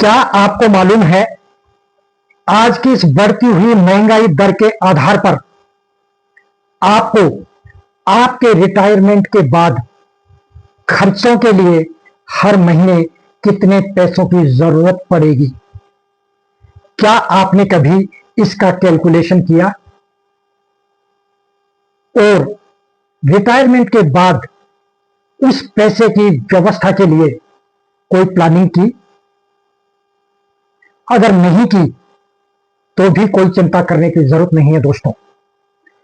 क्या आपको मालूम है आज की इस बढ़ती हुई महंगाई दर के आधार पर आपको आपके रिटायरमेंट के बाद खर्चों के लिए हर महीने कितने पैसों की जरूरत पड़ेगी? क्या आपने कभी इसका कैलकुलेशन किया और रिटायरमेंट के बाद उस पैसे की व्यवस्था के लिए कोई प्लानिंग की? अगर नहीं की तो भी कोई चिंता करने की जरूरत नहीं है दोस्तों।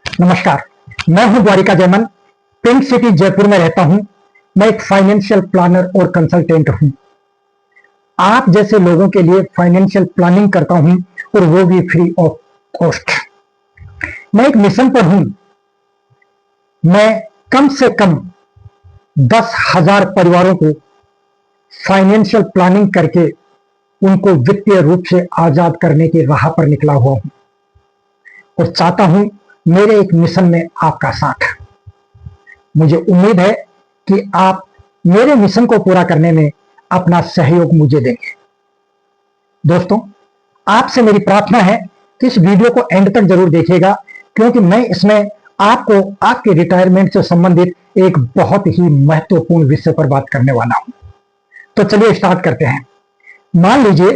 नमस्कार, मैं हूं द्वारिका जयमन, पिंक सिटी जयपुर में रहता हूं। मैं एक फाइनेंशियल प्लानर और कंसल्टेंट हूं। आप जैसे लोगों के लिए फाइनेंशियल प्लानिंग करता हूं और वो भी फ्री ऑफ कॉस्ट। मैं एक मिशन पर हूं। मैं कम से कम 10,000 परिवारों को फाइनेंशियल प्लानिंग करके उनको वित्तीय रूप से आजाद करने की राह पर निकला हुआ हूं और चाहता हूं मेरे एक मिशन में आपका साथ। मुझे उम्मीद है कि आप मेरे मिशन को पूरा करने में अपना सहयोग मुझे देंगे। दोस्तों, आपसे मेरी प्रार्थना है कि इस वीडियो को एंड तक जरूर देखिएगा, क्योंकि मैं इसमें आपको आपके रिटायरमेंट से संबंधित एक बहुत ही महत्वपूर्ण विषय पर बात करने वाला हूं। तो चलिए स्टार्ट करते हैं। मान लीजिए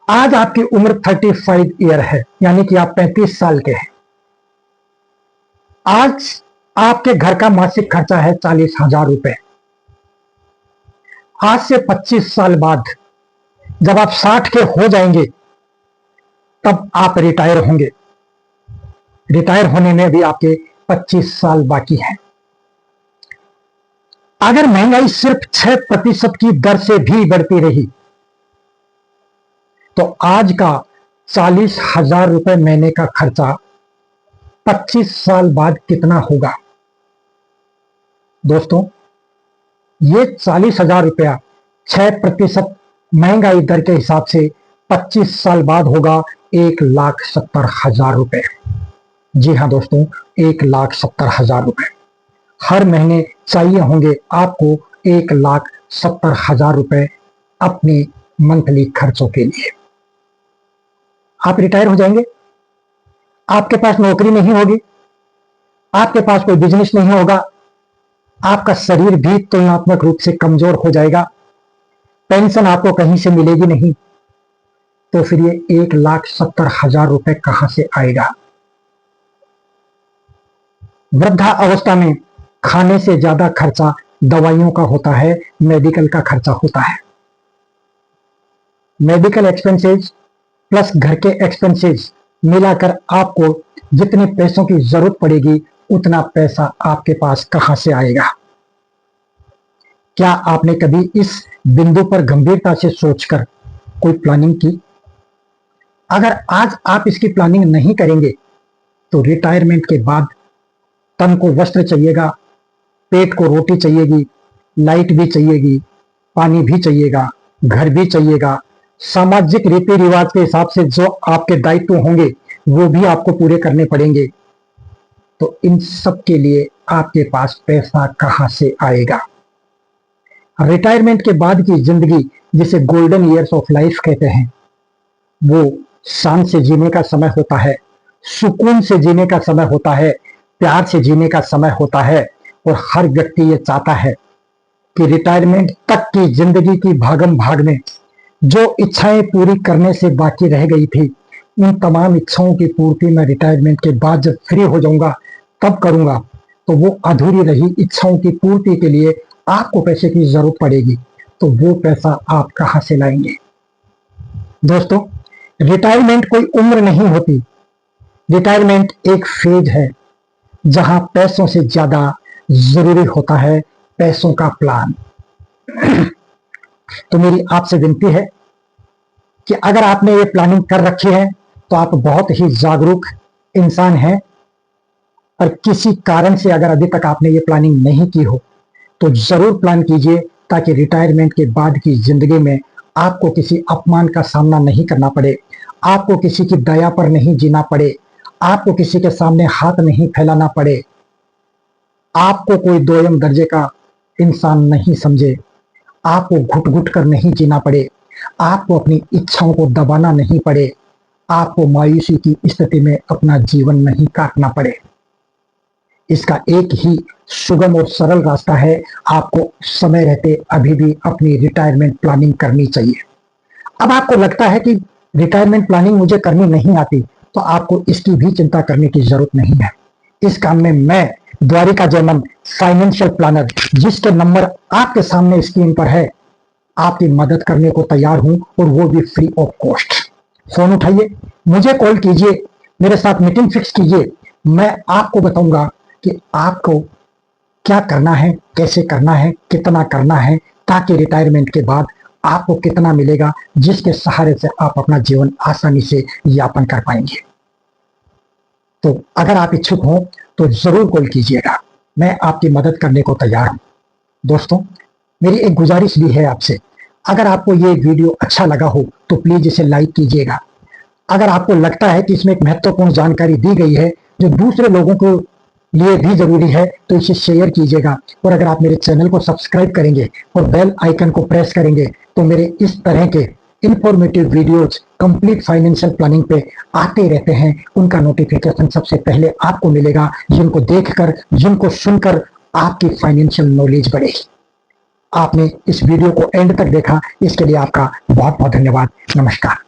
आज आपकी उम्र 35 ईयर है, यानी कि आप 35 साल के हैं। आज आपके घर का मासिक खर्चा है 40,000 रुपए। आज से 25 साल बाद जब आप 60 के हो जाएंगे तब आप रिटायर होंगे। रिटायर होने में भी आपके 25 साल बाकी हैं। अगर महंगाई सिर्फ 6% की दर से भी बढ़ती रही तो आज का 40,000 रुपए महीने का खर्चा 25 साल बाद कितना होगा? दोस्तों, ये 40,000 रुपया 6% महंगाई दर के हिसाब से 25 साल बाद होगा 1,70,000 रुपए। जी हाँ दोस्तों, 1,70,000 रुपए हर महीने चाहिए होंगे आपको। 1,70,000 रुपए अपने मंथली खर्चों के लिए। आप रिटायर हो जाएंगे, आपके पास नौकरी नहीं होगी, आपके पास कोई बिजनेस नहीं होगा, आपका शरीर भी तुलनात्मक रूप से कमजोर हो जाएगा, पेंशन आपको कहीं से मिलेगी नहीं, तो फिर ये 1,70,000 रुपए कहां से आएगा? वृद्धा अवस्था में खाने से ज्यादा खर्चा दवाइयों का होता है, मेडिकल का खर्चा होता है। मेडिकल एक्सपेंसेस प्लस घर के एक्सपेंसेस मिलाकर आपको जितने पैसों की जरूरत पड़ेगी उतना पैसा आपके पास कहां से आएगा? क्या आपने कभी इस बिंदु पर गंभीरता से सोचकर कोई प्लानिंग की? अगर आज आप इसकी प्लानिंग नहीं करेंगे तो रिटायरमेंट के बाद तन को वस्त्र चाहिएगा, पेट को रोटी चाहिएगी, लाइट भी चाहिएगी, पानी भी चाहिएगा, घर भी चाहिएगा। सामाजिक रीति रिवाज के हिसाब से जो आपके दायित्व होंगे वो भी आपको पूरे करने पड़ेंगे। तो इन सब के लिए आपके पास पैसा कहां से आएगा? रिटायरमेंट के बाद की जिंदगी, जिसे गोल्डन ईयर्स ऑफ लाइफ कहते हैं, वो शान से जीने का समय होता है, सुकून से जीने का समय होता है, प्यार से जीने का समय होता है। और हर व्यक्ति ये चाहता है कि रिटायरमेंट तक की जिंदगी की भागम भाग में जो इच्छाएं पूरी करने से बाकी रह गई थी, उन तमाम इच्छाओं की पूर्ति मैं रिटायरमेंट के बाद जब फ्री हो जाऊंगा तब करूंगा। तो वो अधूरी रही इच्छाओं की पूर्ति के लिए आपको पैसे की जरूरत पड़ेगी। तो वो पैसा आप कहां से लाएंगे? दोस्तों, रिटायरमेंट कोई उम्र नहीं होती। रिटायरमेंट एक फेज है जहां पैसों से ज्यादा जरूरी होता है पैसों का प्लान। तो मेरी आपसे विनती है कि अगर आपने ये प्लानिंग कर रखी है तो आप बहुत ही जागरूक इंसान हैं, और किसी कारण से अगर अभी तक आपने ये प्लानिंग नहीं की हो तो जरूर प्लान कीजिए, ताकि रिटायरमेंट के बाद की जिंदगी में आपको किसी अपमान का सामना नहीं करना पड़े, आपको किसी की दया पर नहीं जीना पड़े, आपको किसी के सामने हाथ नहीं फैलाना पड़े, आपको कोई दोयम दर्जे का इंसान नहीं समझे, आपको घुट घुट कर नहीं जीना पड़े। आपको अपनी इच्छाओं को दबाना नहीं पड़े, आपको मायूसी की स्थिति में अपना जीवन नहीं काटना पड़े। इसका एक ही सुगम और सरल रास्ता है, आपको समय रहते अभी भी अपनी रिटायरमेंट प्लानिंग करनी चाहिए। अब आपको लगता है कि रिटायरमेंट प्लानिंग मुझे करनी नहीं आती, तो आपको इसकी भी चिंता करने की जरूरत नहीं है। इस काम में मैं द्वारिका जयमन फाइनेंशियल प्लानर, जिसके नंबर आपके सामने स्क्रीन पर है, आपकी मदद करने को तैयार हूं, और वो भी फ्री ऑफ कॉस्ट। फोन उठाइए, मुझे कॉल कीजिए, मेरे साथ मीटिंग फिक्स कीजिए। मैं आपको बताऊंगा कि आपको क्या करना है, कैसे करना है, कितना करना है, ताकि रिटायरमेंट के बाद आपको कितना मिलेगा, जिसके सहारे से आप अपना जीवन आसानी से यापन कर पाएंगे। तो अगर आप इच्छुक हो तो जरूर कॉल कीजिएगा, मैं आपकी मदद करने को तैयार हूं। दोस्तों, मेरी एक गुजारिश भी है आपसे, अगर आपको ये वीडियो अच्छा लगा हो तो प्लीज इसे लाइक कीजिएगा। अगर आपको लगता है कि इसमें एक महत्वपूर्ण जानकारी दी गई है जो दूसरे लोगों को लिए भी जरूरी है, तो इसे शेयर कीजिएगा। और अगर आप मेरे चैनल को सब्सक्राइब करेंगे और बेल आइकन को प्रेस करेंगे, तो मेरे इस तरह के informative videos complete financial planning पे आते रहते हैं। उनका नोटिफिकेशन सबसे पहले आपको मिलेगा, जिनको देखकर, जिनको सुनकर आपकी फाइनेंशियल नॉलेज बढ़ेगी। आपने इस वीडियो को एंड तक देखा, इसके लिए आपका बहुत बहुत धन्यवाद। नमस्कार।